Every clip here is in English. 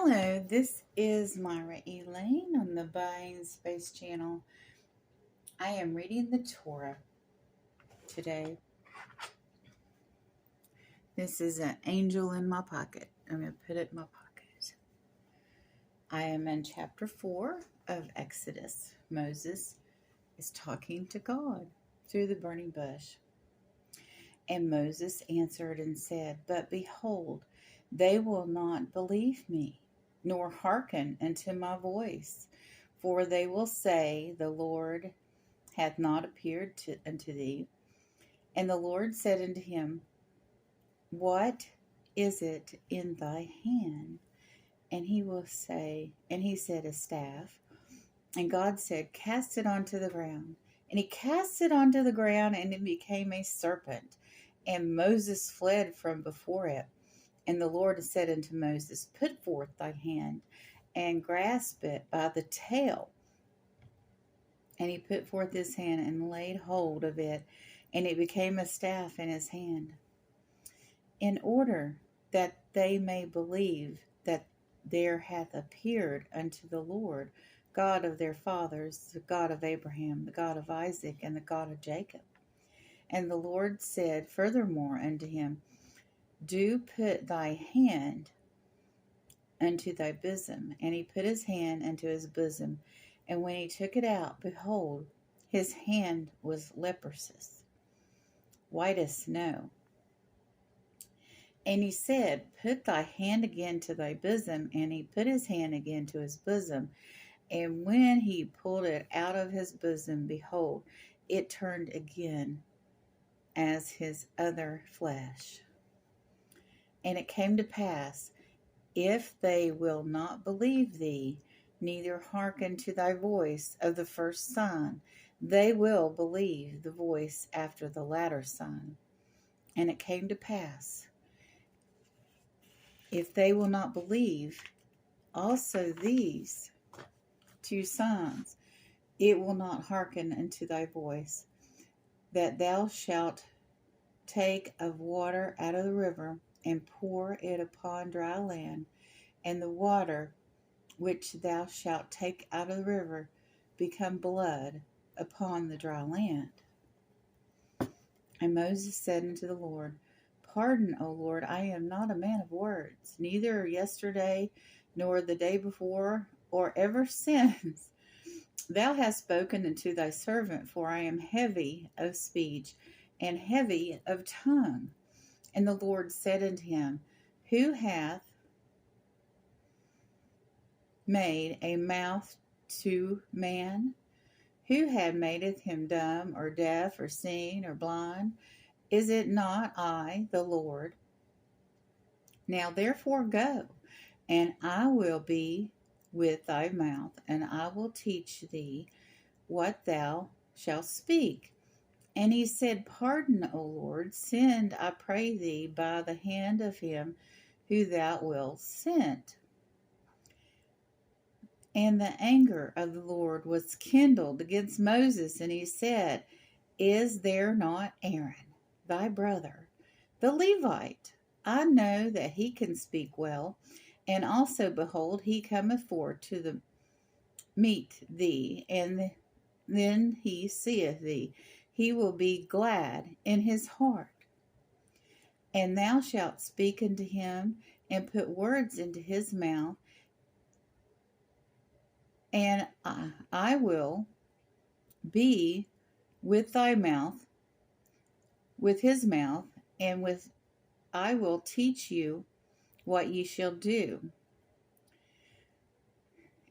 Hello, this is Myra Elaine on the Buying Space Channel. I am reading the Torah today. This is an angel in my pocket. I'm going to put it in my pocket. I am in chapter 4 of Exodus. Moses is talking to God through the burning bush. And Moses answered and said, "But behold, they will not believe me, nor hearken unto my voice. For they will say, The Lord hath not appeared unto thee." And the Lord said unto him, "What is it in thy hand?" And he said, "A staff." And God said, "Cast it onto the ground." And he cast it onto the ground, and it became a serpent. And Moses fled from before it. And the Lord said unto Moses, "Put forth thy hand, and grasp it by the tail." And he put forth his hand, and laid hold of it, and it became a staff in his hand, in order that they may believe that there hath appeared unto the Lord, God of their fathers, the God of Abraham, the God of Isaac, and the God of Jacob. And the Lord said furthermore unto him, "Do put thy hand unto thy bosom." And he put his hand unto his bosom, and when he took it out, behold, his hand was leprous, white as snow. And he said, "Put thy hand again to thy bosom." And he put his hand again to his bosom. And when he pulled it out of his bosom, behold, it turned again as his other flesh. And it came to pass, if they will not believe thee, neither hearken to thy voice of the first sign, they will believe the voice after the latter sign. And it came to pass, if they will not believe also these two signs, it will not hearken unto thy voice, that thou shalt take of water out of the river, and pour it upon dry land, and the water which thou shalt take out of the river become blood upon the dry land. And Moses said unto the Lord, "Pardon, O Lord, I am not a man of words, neither yesterday nor the day before, or ever since thou hast spoken unto thy servant, for I am heavy of speech and heavy of tongue." And the Lord said unto him, "Who hath made a mouth to man? Who hath madeth him dumb, or deaf, or seeing, or blind? Is it not I, the Lord? Now therefore go, and I will be with thy mouth, and I will teach thee what thou shalt speak." And he said, "Pardon, O Lord, send, I pray thee, by the hand of him who thou wilt send." And the anger of the Lord was kindled against Moses, and he said, "Is there not Aaron, thy brother, the Levite? I know that he can speak well, and also, behold, he cometh forth to meet thee, and then he seeth thee. He will be glad in his heart. And thou shalt speak unto him, and put words into his mouth, and I will be with thy mouth, with his mouth, and I will teach you what ye shall do.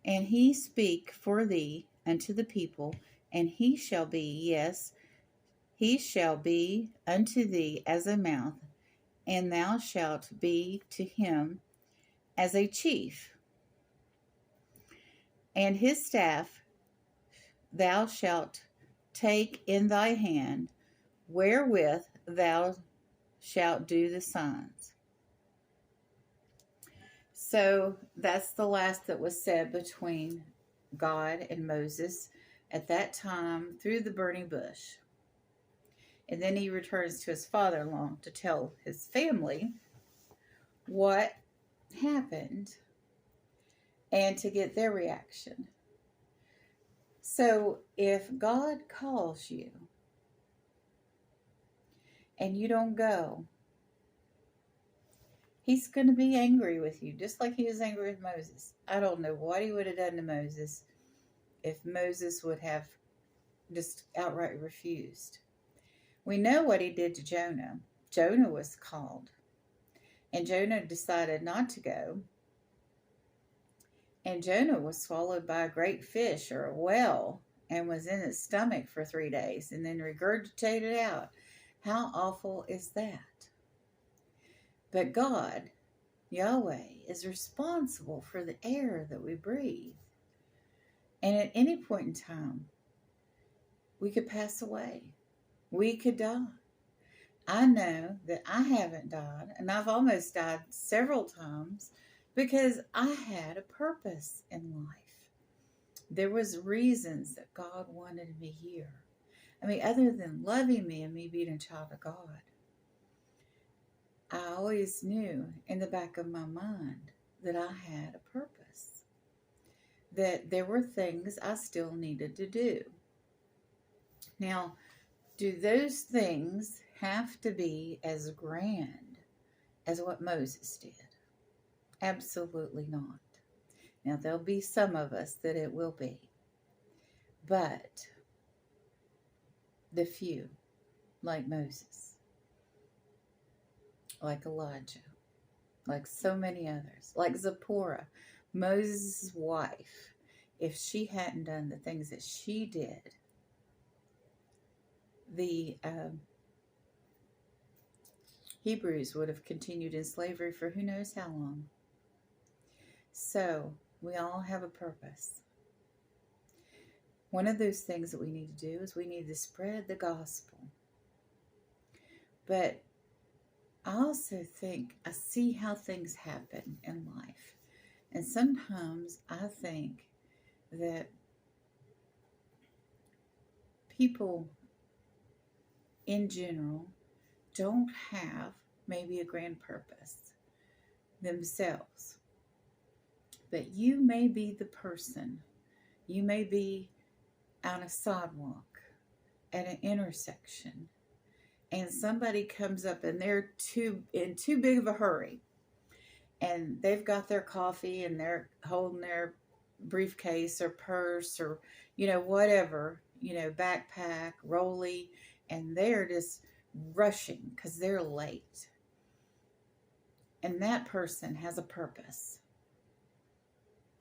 And he speak for thee unto the people, and he shall be, yes, he shall be unto thee as a mouth, and thou shalt be to him as a chief. And his staff thou shalt take in thy hand, wherewith thou shalt do the signs. So that's the last that was said between God and Moses at that time through the burning bush. And then he returns to his father-in-law to tell his family what happened. and to get their reaction. So if God calls you and you don't go, He's going to be angry with you, just like He was angry with Moses. I don't know what He would have done to Moses if Moses would have just outright refused. We know what He did to Jonah. Jonah was called, and Jonah decided not to go. And Jonah was swallowed by a great fish or a whale and was in its stomach for 3 days and then regurgitated out. How awful is that? But God, Yahweh, is responsible for the air that we breathe. And at any point in time, we could pass away. We could die. I know that I haven't died, and I've almost died several times because I had a purpose in life. There was reasons that God wanted me here. I mean, other than loving me and me being a child of God, I always knew in the back of my mind that I had a purpose, that there were things I still needed to do. Now, do those things have to be as grand as what Moses did? Absolutely not. Now, there'll be some of us that it will be. But the few, like Moses, like Elijah, like so many others, like Zipporah, Moses' wife, if she hadn't done the things that she did, the Hebrews would have continued in slavery for who knows how long. So we all have a purpose. One of those things that we need to do is we need to spread the gospel. But I also think I see how things happen in life. And sometimes I think that people in general don't have maybe a grand purpose themselves. But you may be the person, you may be on a sidewalk at an intersection, and somebody comes up and they're in too big of a hurry, and they've got their coffee and they're holding their briefcase or purse or whatever, backpack, rolly, and they're just rushing because they're late. And that person has a purpose.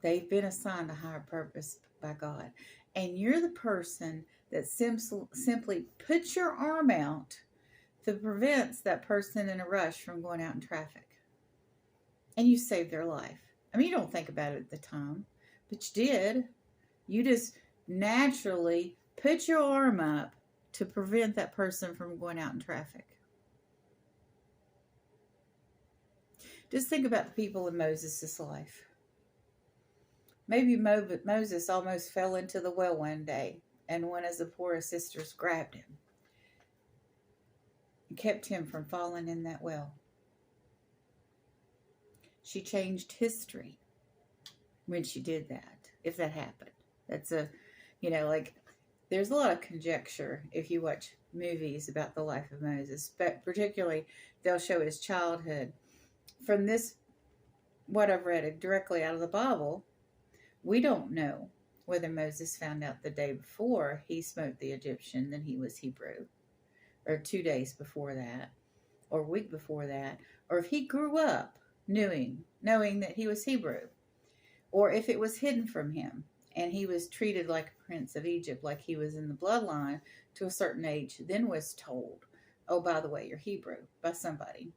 They've been assigned a higher purpose by God. And you're the person that simply puts your arm out to prevent that person in a rush from going out in traffic. And you saved their life. I mean, you don't think about it at the time, but you did. You just naturally put your arm up to prevent that person from going out in traffic. Just think about the people in Moses' life. Maybe Moses almost fell into the well one day, and one of Zipporah's sisters grabbed him and kept him from falling in that well. She changed history when she did that, if that happened. That's there's a lot of conjecture if you watch movies about the life of Moses, but particularly they'll show his childhood. From this, what I've read directly out of the Bible, we don't know whether Moses found out the day before he smote the Egyptian that he was Hebrew, or 2 days before that, or a week before that, or if he grew up knowing that he was Hebrew, or if it was hidden from him and he was treated like a prince of Egypt, like he was in the bloodline to a certain age, then was told, oh, by the way, you're Hebrew, by somebody.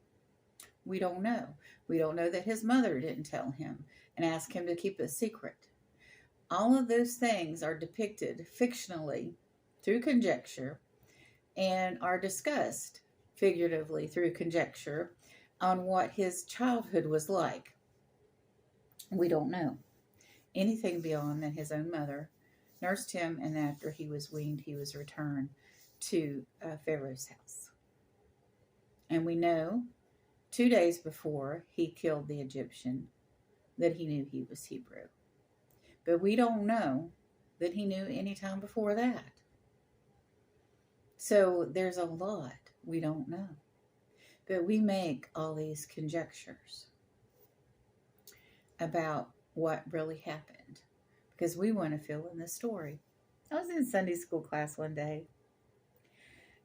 We don't know. We don't know that his mother didn't tell him and ask him to keep it a secret. All of those things are depicted fictionally through conjecture and are discussed figuratively through conjecture on what his childhood was like. We don't know anything beyond that his own mother nursed him, and after he was weaned, he was returned to Pharaoh's house. And we know 2 days before he killed the Egyptian that he knew he was Hebrew. But we don't know that he knew any time before that. So there's a lot we don't know. But we make all these conjectures about what really happened because we want to fill in the story. I was in Sunday school class one day,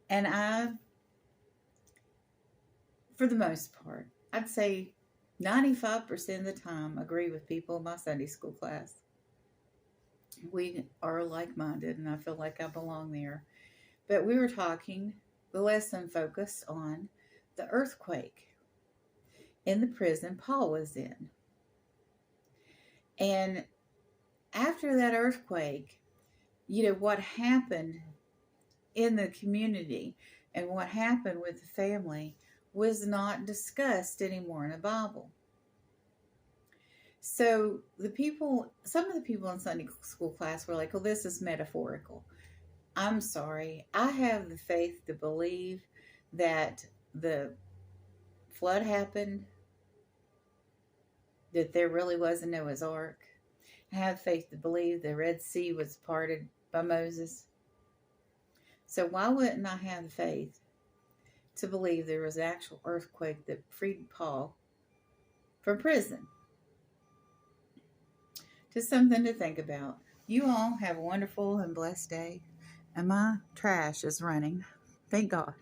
and for the most part, I'd say 95% of the time agree with people in my Sunday school class. We are like-minded, and I feel like I belong there. But we were talking, the lesson focused on the earthquake in the prison Paul was in. And after that earthquake, what happened in the community and what happened with the family was not discussed anymore in the Bible. So some of the people in Sunday school class were like, "Oh, this is metaphorical." I'm sorry. I have the faith to believe that the flood happened, that there really was a Noah's Ark. I have faith to believe the Red Sea was parted by Moses. So why wouldn't I have the faith to believe there was an actual earthquake that freed Paul from prison? Just something to think about. You all have a wonderful and blessed day. And my trash is running. Thank God.